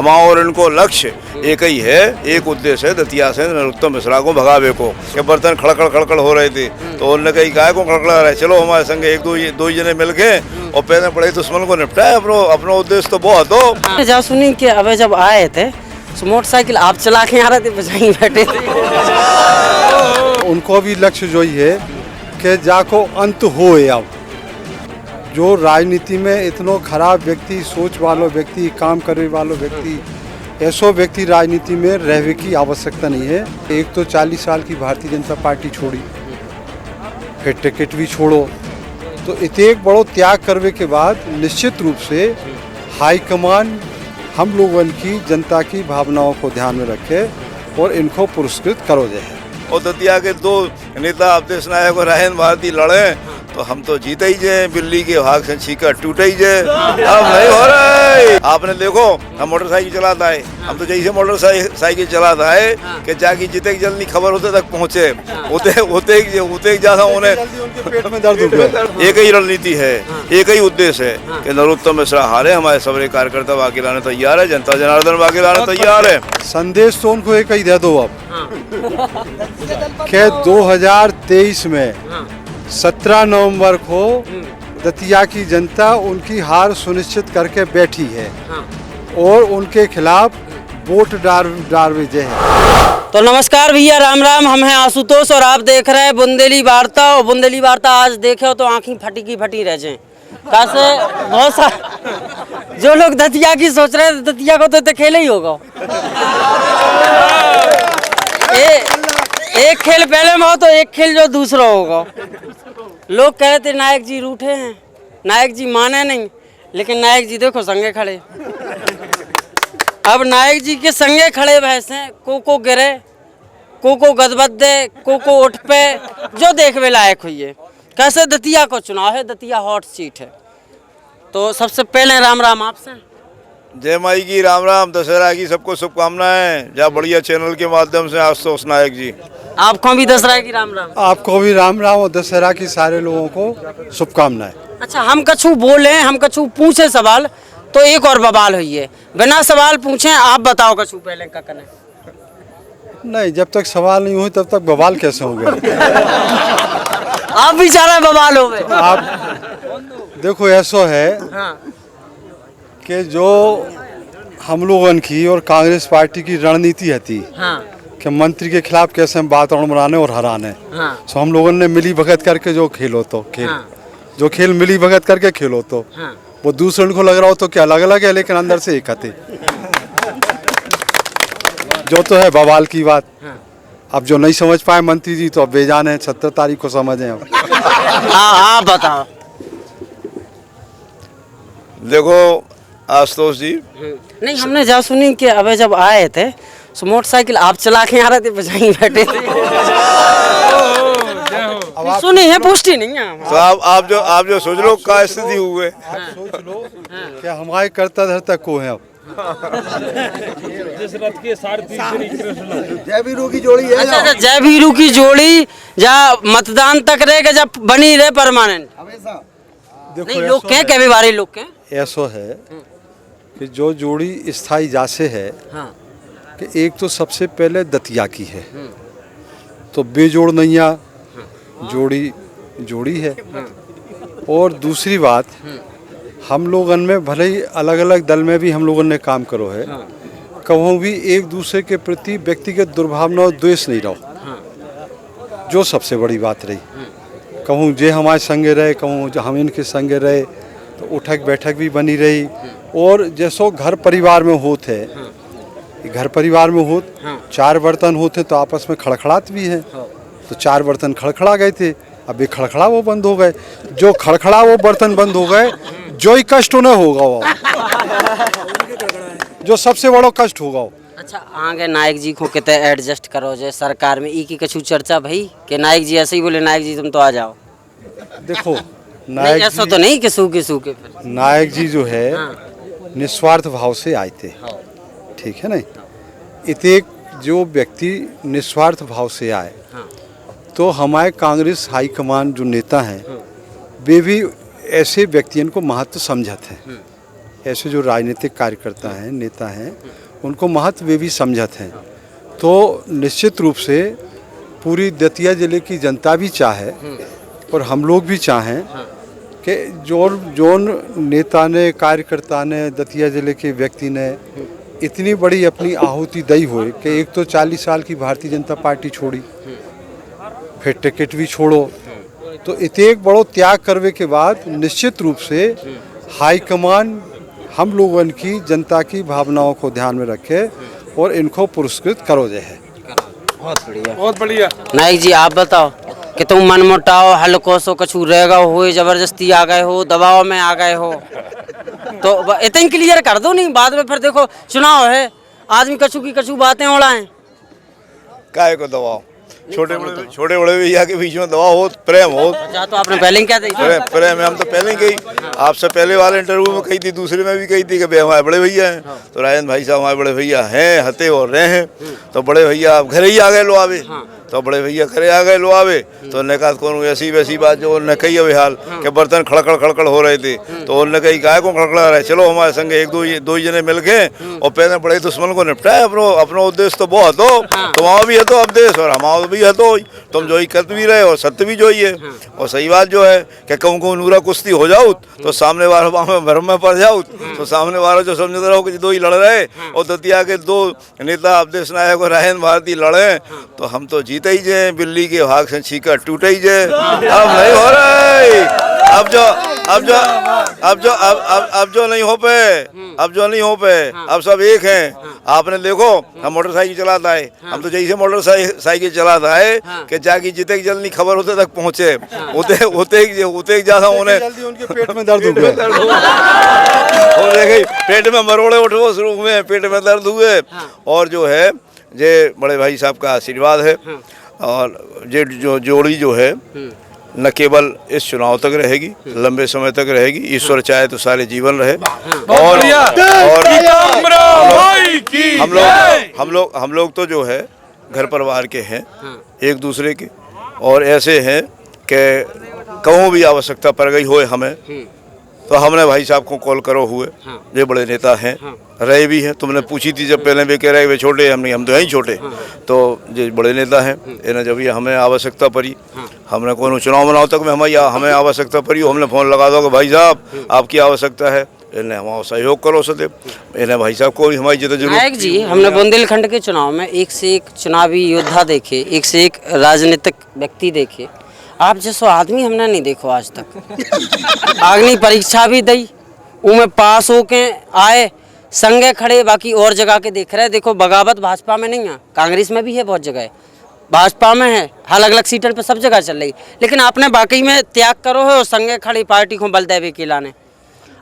हमारा और इनको लक्ष्य एक ही है, एक उद्देश्य है, दतिया से नरोत्तम मिश्रा को भगावे को। के बर्तन खड़खड़ हो रहे थे तो उन्होंने कही काय को खड़खड़ा रहे, चलो हमारे संग एक दो जने मिल के और पहले पड़े दुश्मन को निपटाए। अपना उद्देश्य तो बहुत हो। जा सुनी कि अब जब आए थे तो मोटरसाइकिल आप चला के आ रहे थे, बजाई बैठे थे। उनको भी लक्ष्य जो ही है कि जाको अंत हो। अब जो राजनीति में इतनो खराब व्यक्ति, सोच वालों व्यक्ति, काम करने वालों व्यक्ति, ऐसो व्यक्ति राजनीति में रहने की आवश्यकता नहीं है। एक तो 40 साल की भारतीय जनता पार्टी छोड़ी, फिर टिकट भी छोड़ो, तो इतने बड़ो त्याग करने के बाद निश्चित रूप से हाईकमान हम लोगों की जनता की भावनाओं को ध्यान में रखे और इनको पुरस्कृत करो जाए। और दतिया के दो नेता अवधेश नायक और राजेंद्र भारती लड़े तो हम तो जीते ही जाए, बिल्ली के भाग से छीका टूटे ही जाए। अब नहीं हो रहा है। आपने देखो हम मोटरसाइकिल चलाता है, हम तो जैसे मोटरसाइकिल चलाता है कि जाके जितने जल्दी खबर होते तक पहुँचे होते ज्यादा उन्हें पेट में दर्द हो गया। एक ही रणनीति है, एक ही उद्देश्य है कि नरोत्तम मिश्रा हारे, हमारे सबरे कार्यकर्ता बाकी लाने तैयार है, जनता जनार्दन बाकी लाने तैयार है। संदेश तो उनको एक ही दे दो अब कि 2023 में 17 नवंबर को दतिया की जनता उनकी हार सुनिश्चित करके बैठी है और उनके खिलाफ वोट डालवे है। तो नमस्कार भैया, राम राम। हम हैं आशुतोष और आप देख रहे हैं बुंदेली वार्ता। और बुंदेली वार्ता आज देखे तो आँखें फटी की फटी रह जाएं। कैसे बहुत सारे जो लोग दतिया की सोच रहे हैं, दतिया को तो खेले ही होगा। एक खेल पहले में हो तो एक खेल जो दूसरा होगा। लोग कह रहे थे नायक जी रूठे हैं, नायक जी माने नहीं, लेकिन नायक जी देखो संगे खड़े। अब नायक जी के संगे खड़े भैंसे को गिरे, को गदबद्दे, को उठ पे, जो देखने लायक हुई है। कैसे दतिया को चुनाव है, दतिया हॉट सीट है। तो सबसे पहले राम राम आपसे। जय माई की राम राम, दशहरा की सबको शुभकामनाएं। जा बढ़िया चैनल के माध्यम से आशुतोष नायक जी, आपको भी दशहरा की राम राम। आपको भी राम राम और दशहरा की सारे लोगों को शुभकामनाएं। अच्छा, हम कछु बोले, हम कछु पूछे सवाल तो एक और बवाल हुई है। बिना सवाल पूछे आप बताओ कछु पहले का कने। नहीं, जब तक सवाल नहीं हुए तब तक बवाल कैसे हो गए? आप भी सारा बवाल हो गए। आप देखो ऐसा है कि जो हम लोगों की और कांग्रेस पार्टी की रणनीति थी कि मंत्री के खिलाफ कैसे हम वातावरण बनाने और हराने। सो हम लोगों ने मिली भगत करके जो खेलो तो जो खेल मिली भगत करके खेलो तो वो दूसरे को लग रहा हो तो क्या अलग अलग है, लेकिन अंदर से एक थे। जो तो है बवाल की बात। अब जो नहीं समझ पाए मंत्री जी तो अब बेजान है, 17 तारीख को समझे। अब हाँ बताओ। देखो आशुतोष जी, नहीं हमने जा सुनी कि अब जब आए थे तो मोटरसाइकिल आप चला के आ रहे थे, बजाई बैठे थे। सुनी है, पुष्टि नहीं है। तो आप जो सोच लो क्या स्थिति हुए। सोच लो कि हमारे करता धरता को है। अब जय वीरू की जोड़ी है। अच्छा, जय वीरू की जोड़ी जा मतदान तक रहेगा, जब बनी रहे परमानेंट। देखो नहीं, लोग कह के भी बारे लोग कह ऐसा है कि जो जोड़ी स्थायी जासे है कि एक तो सबसे पहले दतिया की है, तो बेजोड़ नैया जोड़ी है। और दूसरी बात, हम लोगों में भले ही अलग अलग दल में भी हम लोगों ने काम करो है, कभी भी एक दूसरे के प्रति व्यक्तिगत दुर्भावना और द्वेष नहीं रहो, जो सबसे बड़ी बात रही। कहूँ जे हमारे संगे रहे, कहूँ हम इनके संगे रहे, तो उठक बैठक भी बनी रही। और जैसो घर परिवार में होते है, घर परिवार में हो 4 बर्तन होते तो आपस में खड़खड़ात भी है, तो 4 बर्तन खड़खड़ा गए थे, अब ये खड़खड़ा वो बंद हो गए। जो खड़खड़ा वो बर्तन बंद हो गए, जो ही कष्ट उन्हें होगा वो जो सबसे बड़ा कष्ट होगा वो। अच्छा, आगे नायक जी को कहते एडजस्ट करो जे सरकार में, ई की कछु चर्चा भाई कि नायक जी ऐसे ही बोले, नायक जी तुम तो आ जाओ। देखो नायक ऐसा तो नहीं कि सूखे फिर नायक जी जो है निस्वार्थ भाव से आए थे, ठीक है ना। इतने जो व्यक्ति निस्वार्थ भाव से आए, तो हमारे कांग्रेस हाईकमान जो नेता हैं वे भी ऐसे व्यक्तियों को महत्व समझते हैं, ऐसे जो राजनीतिक कार्यकर्ता हैं, नेता हैं, उनको महत्व वे भी समझते हैं। तो निश्चित रूप से पूरी दतिया ज़िले की जनता भी चाहे और हम लोग भी चाहें कि जोन नेता ने, कार्यकर्ता ने, दतिया ज़िले के व्यक्ति ने इतनी बड़ी अपनी आहुति दी हो कि एक तो 40 साल की भारतीय जनता पार्टी छोड़ी, फिर टिकट भी छोड़ो, तो इतने एक बड़ो त्याग करने के बाद निश्चित रूप से हाईकमान हम लोगों की जनता की भावनाओं को ध्यान में रखे और इनको पुरस्कृत करो जे है। बहुत बढ़िया, बहुत बढ़िया। नाइक जी आप बताओ कि तुम मन मुटाओ हल्को सो कछु रहेगा हो, जबरदस्ती आ गए हो, दबाव में आ गए हो, तो इतनी क्लियर कर दो, नहीं बाद में फिर देखो चुनाव है, आदमी कछु की कछु बातें उड़ाएं। काहे को दबाओ, छोटे बड़े भैया के बीच में दवा हो, प्रेम हो। अच्छा, तो आपने पहले ही क्या दी? प्रेम हम तो पहले ही कही, आपसे पहले वाले इंटरव्यू में कही थी, दूसरे में भी कही थी कि हमारे बड़े भैया हैं। तो राजन भाई साहब हमारे बड़े भैया हैं, हते और रहे हैं। तो बड़े भैया आप घर ही आ गए लो आवे, तो बड़े भैया घरे आ गए लो आवे, तो उन्होंने कहा कौन ऐसी वैसी बात जो उन्होंने कही अभी हाल के बर्तन खड़खड़ हो रहे थे, तो उन्होंने कही काय को खड़खड़ा रहे, चलो हमारे संग एक दो ही जने मिल के और पहले बड़े दुश्मन को निपटाए। अपनो उद्देश्य तो बहुत हो, तुम्हारा भी है तो उपदेश और हमारा भी है, तो तुम जो ही करते भी रहे और सत्य भी जो ही है। और सही बात जो है कि कहूँ नूरा कुश्ती हो जाओ तो सामने वाला भ्रम में पड़ जाओ, तो सामने वाला जो समझते रहो कि दो ही लड़ रहे और दतिया के दो नेता अवधेश नायक और राजेंद्र भारती लड़े, तो हम तो जीते ही जे, बिल्ली के भाग से छीका टूटे ही जे। अब नहीं हो रहा, अब जो नहीं हो पे, अब जो नहीं हो पे, अब सब एक हैं। आपने देखो हम मोटरसाइकिल चलाता है, हम तो जैसे मोटरसाइकिल चलाता है कि जाके जितने जल्दी खबर होते तक पहुँचे, उते ज्यादा उन्हें उनके पेट में दर्द हुए, पेट में मरोड़े उठो शुरू हुए, पेट में दर्द हुए। और जो है ये बड़े भाई साहब का आशीर्वाद है, और ये जो जोड़ी जो है न केवल इस चुनाव तक रहेगी, लंबे समय तक रहेगी, ईश्वर चाहे तो सारे जीवन रहे। और हम लोग तो जो है घर परिवार के हैं, एक दूसरे के, और ऐसे हैं कि कहूँ भी आवश्यकता पड़ गई हो हमें तो हमने भाई साहब को कॉल करो हुए। ये बड़े नेता हैं, रहे भी हैं। तुमने पूछी थी जब पहले भी कह रहे वे छोटे, हम तो यहीं छोटे, तो ये बड़े नेता हैं। इन्हें जब ये हमें आवश्यकता पड़ी, हमने कौन चुनाव मनाव तक में हमें आवश्यकता पड़ी, हमने फ़ोन लगा दो कि भाई साहब आपकी आवश्यकता है, इन्हें हमारा सहयोग करो सदैव। इन्हें भाई साहब को भी हमारी जितना जरूर। नायक जी, हमने बुंदेलखंड के चुनाव में एक से एक चुनावी योद्धा देखे, एक से एक राजनीतिक व्यक्ति देखे, आप जैसा आदमी हमने नहीं देखो आज तक। अग्नि परीक्षा भी दी, उनमें पास होके आए, संगे खड़े, बाकी और जगह के देख रहे। देखो बगावत भाजपा में नहीं है, कांग्रेस में भी है, बहुत जगह है, भाजपा में है, अलग अलग सीटर पे सब जगह चल रही, लेकिन आपने बाकी में त्याग करो है और संगे खड़ी पार्टी को बल देवे के लाने।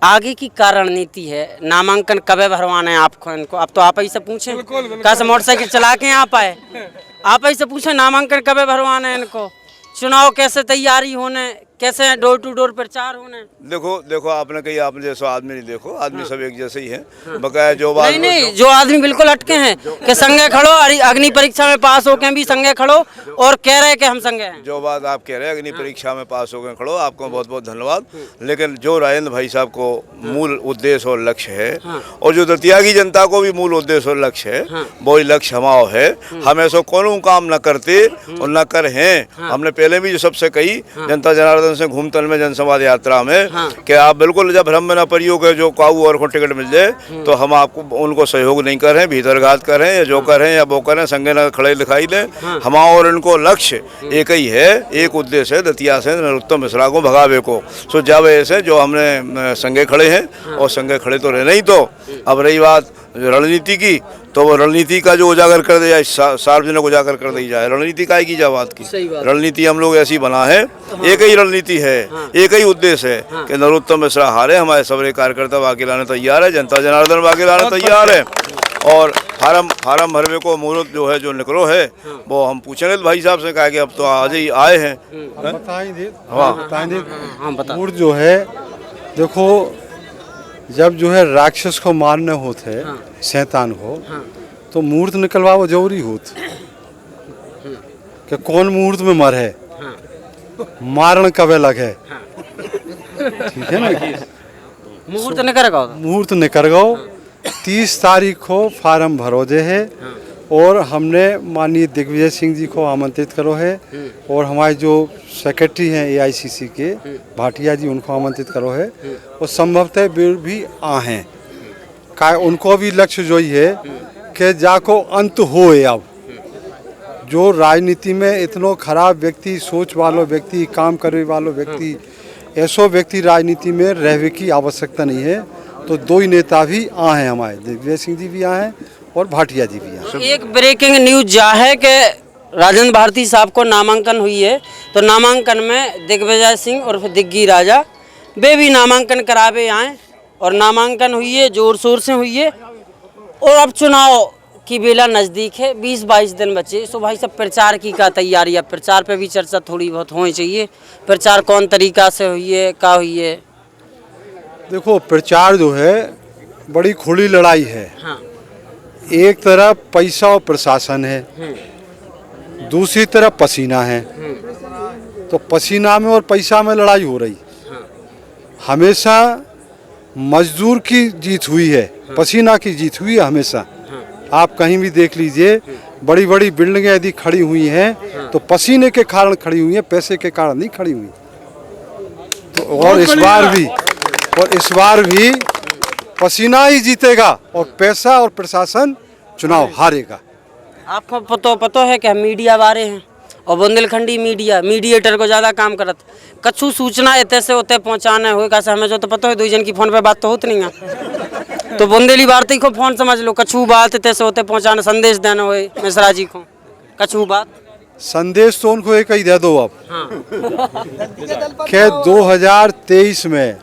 आगे की क्या रणनीति है? नामांकन कब भरवाना है आपको? इनको अब तो आप ही से पूछें, कैसे मोटरसाइकिल चला के आप आए, आप ही से पूछे नामांकन कब भरवाना है इनको, चुनाव कैसे तैयारी होने, कैसे डोर टू डोर प्रचार होने। देखो आपने कही, आपने जैसा आदमी नहीं देखो, आदमी सब एक जैसे ही हैं। बकाया जो बात नहीं, जो आदमी बिल्कुल अटके हैं कि संगे खड़ो, अग्नि परीक्षा में पास होके भी संगे खड़ो और कह रहे कि हम संगे हैं। जो बात आप कह रहे हैं अग्नि परीक्षा में पास होकर खड़ो, आपको बहुत बहुत धन्यवाद। लेकिन जो राजेंद्र भाई साहब को मूल उद्देश्य और लक्ष्य है, और जो दतिया की जनता को भी मूल उद्देश्य और लक्ष्य है, वही लक्ष्य हमारा है। हम ऐसा कौन काम न करते और न कर हैं। हमने पहले भी जो सबसे कही, जनता जनार्दन से घूमतल में जनसंवाद यात्रा में, कि आप बिल्कुल जब भ्रम में न परियो के जो काऊ और को टिकट मिल जाए तो हम आपको उनको सहयोग नहीं कर रहे हैं, भीतरघात कर रहे हैं, या जो कर रहे हैं या वो कर रहे हैं, संगे न खड़े दिखाई दें। हमारा और इनको लक्ष्य एक ही है, एक उद्देश्य है, दतिया से नरोत्तम मिश्रा को भगावे को। सो जब ऐसे जो हमने संगे खड़े हैं और संगे खड़े तो रहे नहीं। तो अब रही बात रणनीति की, तो वो रणनीति का जो उजागर कर दिया जाए, सार्वजनिक उजागर कर दी जाए, रणनीति का की जा बात की। रणनीति हम लोग ऐसी बना है, एक ही रणनीति है, एक ही उद्देश्य है कि नरोत्तम मिश्रा हारे, हमारे सबरे कार्यकर्ता बाकी लाने तैयार है, जनता जनार्दन बाकी लाने तैयार है। और फार्म भरवे को मुहूर्त जो है जो निकलो है, वो हम पूछेंगे भाई साहब से, कहा कि अब तो आज ही आए हैं। मुहूर्त जो है देखो, जब जो है राक्षस को मारने होते है, शैतान को, तो मुहूर्त निकलवा वो जरूरी होत कि कौन मुहूर्त में मर है, मारण कब लगे, ठीक है ना। मुहूर्त नहीं करेगा मुहूर्त निकर गो 30 तारीख को फार्म भरो जे है और हमने माननीय दिग्विजय सिंह जी को आमंत्रित करो है और हमारे जो सेक्रेटरी हैं AICC के भाटिया जी उनको आमंत्रित करो है और संभवतः भी आहें का उनको भी लक्ष्य जो ही है कि जाको अंत होए अब जो राजनीति में इतनो खराब व्यक्ति सोच वालो व्यक्ति काम करे वालो व्यक्ति ऐसो व्यक्ति राजनीति में रहने की आवश्यकता नहीं है। तो दो ही नेता भी आए हैं हमारे दिग्विजय सिंह जी भी आए हैं और भाटिया जी भी आए। एक ब्रेकिंग न्यूज जा है कि राजेंद्र भारती साहब को नामांकन हुई है तो नामांकन में दिग्विजय सिंह और दिग्गी राजा वे भी नामांकन करावे आए और नामांकन हुई है, जोर शोर से हुई है और अब चुनाव की बेला नज़दीक है, 20-22 दिन बचे। सो भाई सब प्रचार की क्या तैयारी है? प्रचार पे भी चर्चा थोड़ी बहुत होनी चाहिए। प्रचार कौन तरीका से हुई है, क्या हुई है? देखो प्रचार जो है बड़ी खुली लड़ाई है। हाँ। एक तरफ पैसा और प्रशासन है, दूसरी तरफ पसीना है। तो पसीना में और पैसा में लड़ाई हो रही। हमेशा मजदूर की जीत हुई है, पसीना की जीत हुई है हमेशा। आप कहीं भी देख लीजिए, बड़ी बड़ी बिल्डिंगें यदि खड़ी हुई हैं तो पसीने के कारण खड़ी हुई हैं, पैसे के कारण नहीं खड़ी हुई। तो और इस बार भी पसीना ही जीतेगा और पैसा और प्रशासन चुनाव हारेगा। आपको पतो है कि हम मीडिया वाले हैं और बुंदेलखंडी मीडिएटर को ज़्यादा काम करत कछु सूचना इतने से उतने पहुँचाना हो कैसे हमें जो तो पता है 2 जन की फ़ोन पे बात तो होती नहीं है तो बुंदेली वार्ता को फ़ोन समझ लो, कछु बात इतने से उतने पहुँचाना संदेश देना हो मिश्रा जी को कछु बात संदेश तो उनको एक ही दे दो आप। हाँ। कि 2023 में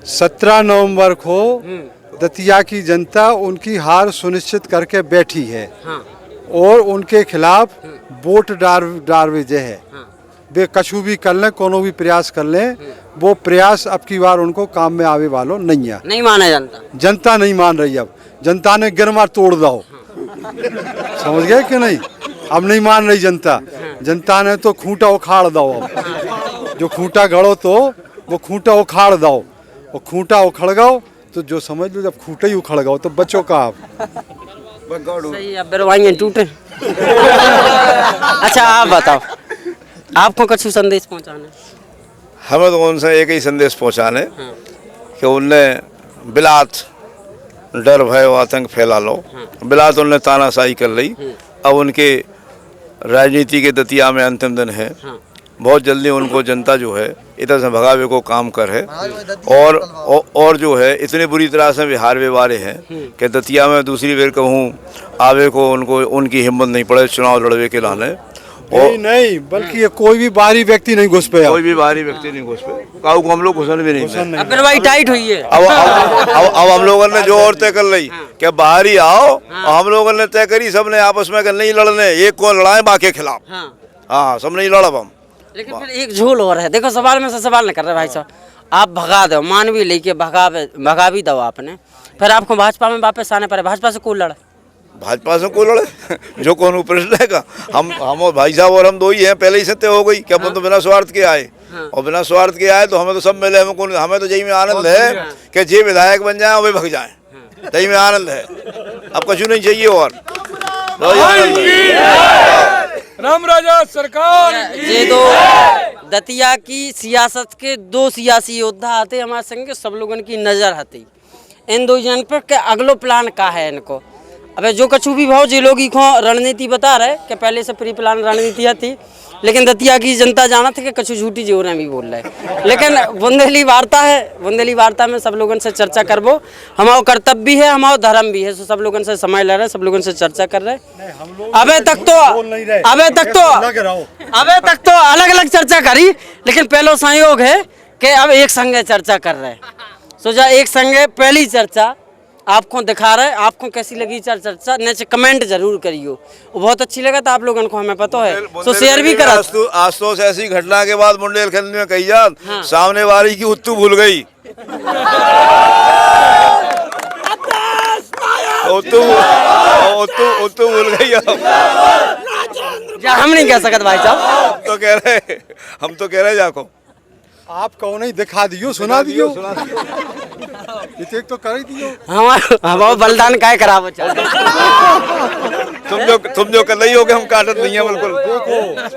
17 नवंबर को दतिया की जनता उनकी हार सुनिश्चित करके बैठी है और उनके खिलाफ वोट डारवेजे है। वे कछु भी कर लें, कोनो भी प्रयास कर लें, वो प्रयास अब की बार उनको काम में आवे वालों नहीं है। नहीं माना जनता नहीं मान रही। अब जनता ने गिरमार तोड़ दो, समझ गए कि नहीं? अब नहीं मान रही जनता ने तो खूंटा उखाड़ दो। अब जो खूंटा गड़ो तो वो खूंटा उखाड़ दो, वो खूंटा उखड़ गओ तो जो समझ लो जब खूंटा ही उखड़ गओ तो बचो का आप सही अब बेरवाएंगे टूटे। अच्छा आप बताओ, आपको कछु संदेश पहुंचाना? हमें तो उनसे एक ही संदेश पहुंचाने कि उनने बिलात डर भय और आतंक फैला लो, बिलात उनने तानाशाही कर ली। अब उनके राजनीति के दतिया में अंतिम दिन है, बहुत जल्दी उनको जनता जो है इधर से भगावे को काम कर है और जो है इतनी बुरी तरह से बिहार वे वाले हैं कि दतिया में दूसरी बार कहूँ आवे को उनको उनकी हिम्मत नहीं पड़े चुनाव लड़वे के लाने। और नहीं बल्कि ये कोई भी बाहरी व्यक्ति नहीं घुस पे, कोई भी बाहरी व्यक्ति नहीं घुस पे, काऊ को हम लोग घुसन भी नहीं। अब भाई टाइट हुई है। अब हम लोगों ने जो और तय कर ली कि बाहरी आओ और हम लोगों ने तय करी सबने आपस में नहीं लड़ने, एक को लड़ाए बाकी खिलाफ। हाँ सब नहीं लड़ा हम। लेकिन फिर एक झोल और है, देखो सवाल में से सवाल नहीं कर रहे भाई साहब, आप भगा दो मान भी लेके भगा भी दो आपने, फिर आपको भाजपा में वापस आने पर भाजपा से कौन लड़े? भाजपा से कोई लड़े जो कौन प्रश्न है का? हम और भाई साहब और हम दो ही हैं, पहले ही सत्य हो गई कि अपन तो बिना स्वार्थ के आए और बिना स्वार्थ के आए तो हमें तो सब मिले। हमें तो यही में आनंद है कि जे विधायक बन जाए वे भग जाए, यही में आनंद है। अब कुछ नहीं चाहिए और राम राजा सरकार। ये दो दतिया की सियासत के 2 सियासी योद्धा आते हमारे संग, सब लोगों की नजर आती इन 2 जन पर के अगलो प्लान का है इनको। अबे जो कछु भी भाव जे लोग को रणनीति बता रहे कि पहले से प्री प्लान रणनीतियाँ थी, लेकिन दतिया की जनता जाना था कि कछु झूठी जोरें भी बोल रहे। लेकिन बुंदेली वार्ता है, बुंदेली वार्ता में सब लोगों से चर्चा करबो, हमारा कर्तव्य भी है, हमारा धर्म भी है। सो सब लोगों से समय ले रहे, सब लोगों से चर्चा कर रहे। अबे तक तो अलग अलग चर्चा करी, लेकिन पहलो संयोग है कि अब एक संगे चर्चा कर रहे। सोचा एक संगे पहली चर्चा आपको दिखा रहे, आपको कैसी लगी चर्चा नीचे कमेंट जरूर करियो, वो बहुत अच्छी लगा तो आप लोगों को हमें पता है तो शेयर भी करा। आज तो ऐसी घटना के बाद बुंदेलखंड में कही जात सामने वाली की उत्तू भूल गई, उत्तू भूल गई। हम नहीं कह सकते भाई साहब, हम तो कह रहे जाको आप कौन नहीं दिखा दियो, सुना दियो, इतने तो कर ही दियो। हमारा बलिदान काय करावो चाहते। तुम जो कर रही हो हम काटत नहीं है बिल्कुल।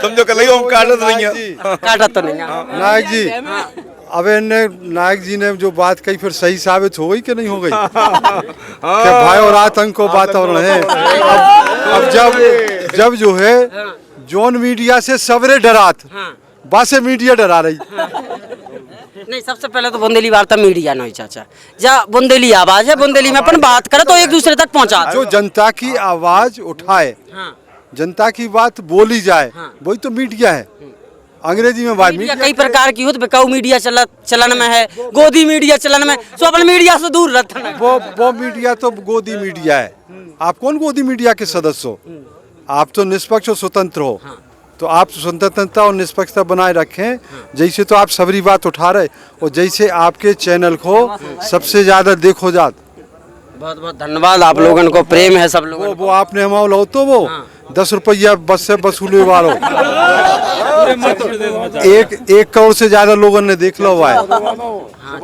तुम जो कर रही हो हम काटत नहीं है। काटा तो नहीं है। नायक जी, अब इन्हें नायक जी ने जो बात कही फिर सही साबित हो गई कि नहीं हो गई? कि भय और आतंक को वातावरण है। अब जब जो है जोन मीडिया से सवरे डरात, बासे मीडिया डरा रही। नहीं, सबसे पहले तो बुंदेली वार्ता मीडिया नहीं चाचा, जा बुंदेली आवाज है, बुंदेली में अपन बात करे तो एक दूसरे तक पहुंचा। जो जनता की आवाज उठाए, जनता की बात बोली जाए, वही तो मीडिया है। अंग्रेजी में बात मीडिया कई प्रकार की हो, तो बिकाऊ मीडिया चलन में है, गोदी मीडिया चलन में, तो अपन मीडिया से दूर रहते हैं। वो मीडिया तो गोदी मीडिया है। आप कौन गोदी मीडिया के सदस्य हो? आप तो निष्पक्ष और स्वतंत्र हो। तो आप स्वतंत्रता और निष्पक्षता बनाए रखें। जैसे तो आप सबरी बात उठा रहे, और जैसे आपके चैनल को सबसे ज्यादा देखो जात। बहुत बहुत धन्यवाद, आप लोगों को प्रेम है सब लोगों को। वो आपने हमारा लो तो वो 10 रुपया बस से वसूले वालों, 1 करोड़ से ज्यादा लोगों ने देख लो हुआ है।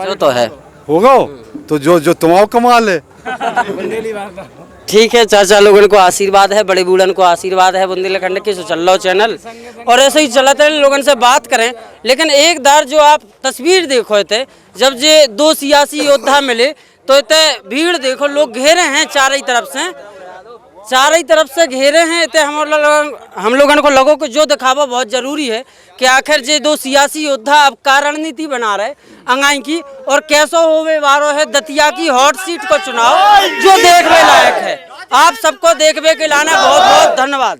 जो तो है होगा तो जो तुम्हारा कमाल है। ठीक है चाचा, लोगों को आशीर्वाद है, बड़े बूढ़न को आशीर्वाद है बुंदेलखंड के, चल लो चैनल और ऐसे ही चलाते हैं, लोगों से बात करें। लेकिन एक दार जो आप तस्वीर देखो थे, जब ये 2 सियासी योद्धा मिले तो इतने भीड़ देखो, लोग घेरे हैं चारों तरफ से घेरे हैं। इतने हम लोगों को लगो कि जो दिखावा बहुत जरूरी है कि आखिर ये 2 सियासी योद्धा अब का रणनीति बना रहे अंगाई की, और कैसो होवे वारो है दतिया की हॉट सीट को चुनाव, जो देखने लायक है। आप सबको देखने के लाना बहुत बहुत धन्यवाद।